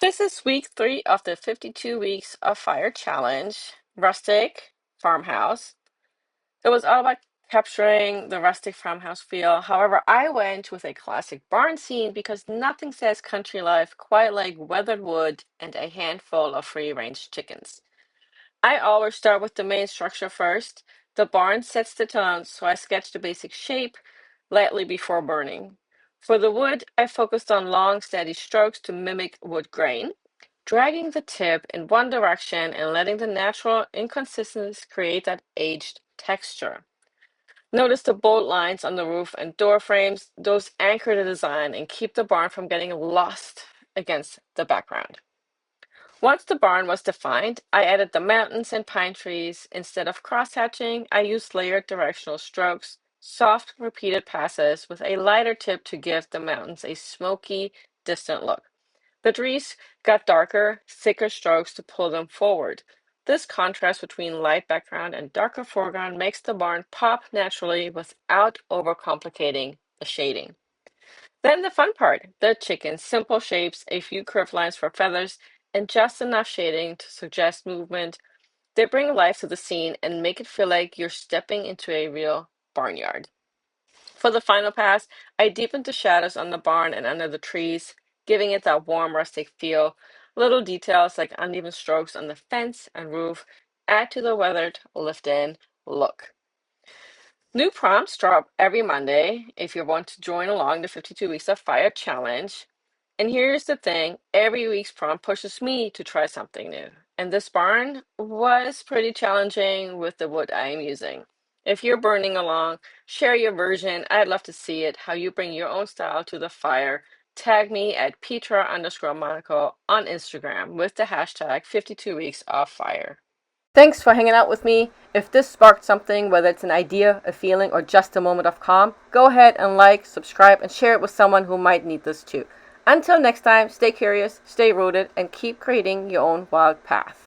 This is week 3 of the 52 Weeks of Fire Challenge, Rustic Farmhouse. It was all about capturing the rustic farmhouse feel. However, I went with a classic barn scene because nothing says country life quite like weathered wood and a handful of free-range chickens. I always start with the main structure first. The barn sets the tone, so I sketched the basic shape lightly before burning. For the wood, I focused on long, steady strokes to mimic wood grain, dragging the tip in one direction and letting the natural inconsistencies create that aged texture. Notice the bold lines on the roof and door frames. Those anchor the design and keep the barn from getting lost against the background. Once the barn was defined, I added the mountains and pine trees. Instead of cross-hatching, I used layered directional strokes, soft repeated passes with a lighter tip to give the mountains a smoky, distant look. The trees got darker, thicker strokes to pull them forward. This contrast between light background and darker foreground makes the barn pop naturally without overcomplicating the shading. Then the fun part, the chickens, simple shapes, a few curved lines for feathers, and just enough shading to suggest movement. They bring life to the scene and make it feel like you're stepping into a real barnyard. For the final pass, I deepened the shadows on the barn and under the trees, giving it that warm, rustic feel. Little details like uneven strokes on the fence and roof add to the weathered, lived-in look. New prompts drop every Monday if you want to join along the 52 Weeks of Fire challenge. And here's the thing, every week's prompt pushes me to try something new. And this barn was pretty challenging with the wood I am using. If you're burning along, share your version. I'd love to see it, how you bring your own style to the fire. Tag me at Petra_Monaco on Instagram with the hashtag 52 Weeks of Fire. Thanks for hanging out with me. If this sparked something, whether it's an idea, a feeling, or just a moment of calm, go ahead and like, subscribe, and share it with someone who might need this too. Until next time, stay curious, stay rooted, and keep creating your own wild path.